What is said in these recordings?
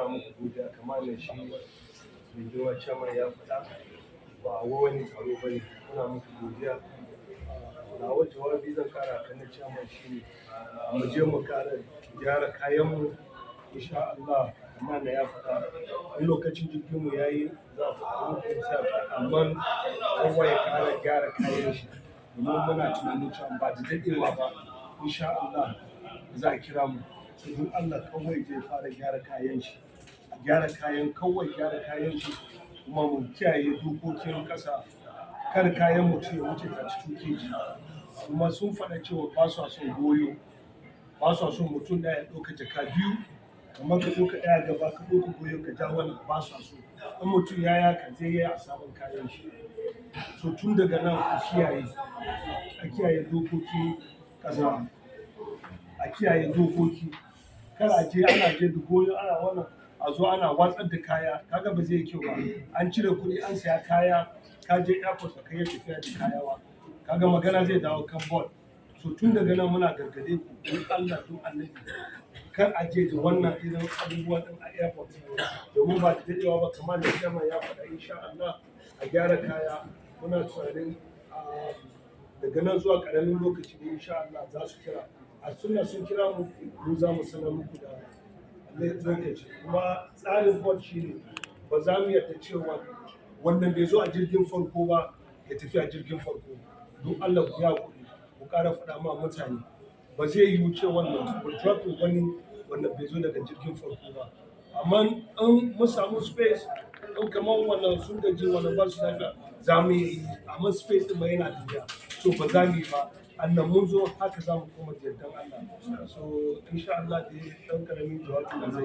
muna muku godiya kamar da shi mai girma chairman ya faɗa ba wani taro ba ne. Muna muku godiya. Nawa jawabi zan kara kan na chairman shi ne mu je mu kara gyara kayanmu insha Allah. Kamar da ya faɗa in lokacin jirginmu ya yi za a faɗa muku sai amma kowa ya kara gyara kayan shi domin muna tunanin cewa ba da daɗewa ba insha Allah za a kira mu. Don Allah kawai zai fara gyara kayan shi, gyara kayan shi kuma mu kiyaye dokokin ƙasa. Kar kayan mutum ya wuce 32 kg. Kuma sun faɗa cewa ba su son goyo, ba su son mutum ɗaya ya ɗauka jaka biyu kamar ka ɗauka ɗaya gaba ka ɗauka goyo ka ja wannan ba su so. In mutum ya yaka zai yi asarar kayan shi. So tun daga nan a kiyaye dokokin ƙasa, a kiyaye dokoki. Kar a je ana je da goyo ana wannan a zo ana watsar da kaya kaga ba zai yi kyau ba. An cire kuɗi an saya kaya ka je airport ka yi tafiya da kaya ba kaga magana zai dawo kan board. So tun daga nan muna gargade ku don Allah don Annabi kar a je da wannan irin abubuwan din a airport domin ba da daɗewa ba kamar da chairman ya faɗa insha Allah a gyara kaya. Muna tunanin daga nan zuwa ƙaramin lokaci ne insha Allah za su kira. A sunna sun kira mu za mu sanar muku da lokaci. Kuma tsarin board shi ne ba za mu yarda cewa wannan bai zo a jirgin farko ba ya tafi a jirgin farko. Don Allah ku ya kuɗi ku ƙara faɗa ma mutane ba zai yiwu cewa wannan contractor wani wannan bai zo daga jirgin farko ba. Amma in mun samu space in kamar wannan sun gaji wannan ba su daga za mu yi amma space ɗin ma yana tafiya so ba za mu yi ba. Annan mun zo haka za mu koma da yardan Allah. So insha Allah dai ɗan ƙaramin jawabi da zai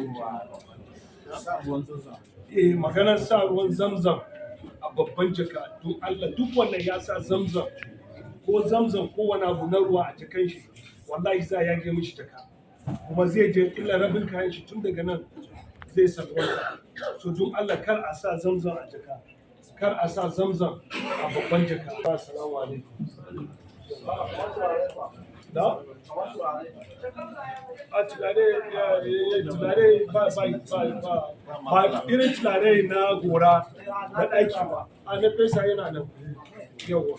yi. Maganar sa ruwan zamzam a babban jaka don Allah duk wannan ya sa zamzam ko wani abu na ruwa a jakan shi wallahi za a yage mishi jaka kuma zai je illa rabin kayan shi tun daga nan zai salwanta. So don Allah kar a sa zamzam a jaka, kar a sa zamzam a babban jaka. Assalamu alaikum. Da? A tulare ba irin tulare na gora na ɗaki ba. A na fesa yana nan yawa.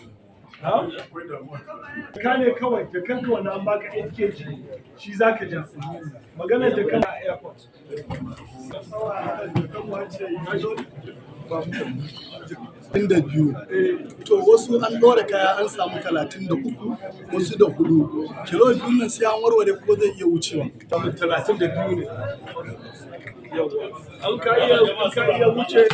Ka ne kawai da kanka wani an baka 8 kg shi za ka ja. Maganar da kana a airport. Da biyu to wasu an ɗora kaya an samu 33 wasu da 4 kilo biyun nan sai an warware ko zai iya wucewa 32 ne an ka iya wuce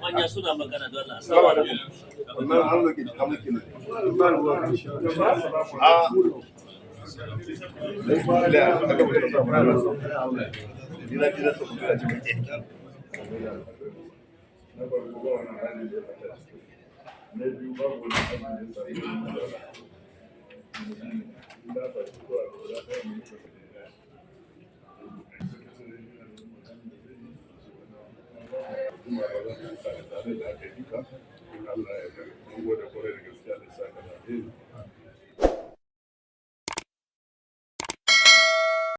manya suna magana don Allah. Wannan an roƙi ta muke ne. Allah ya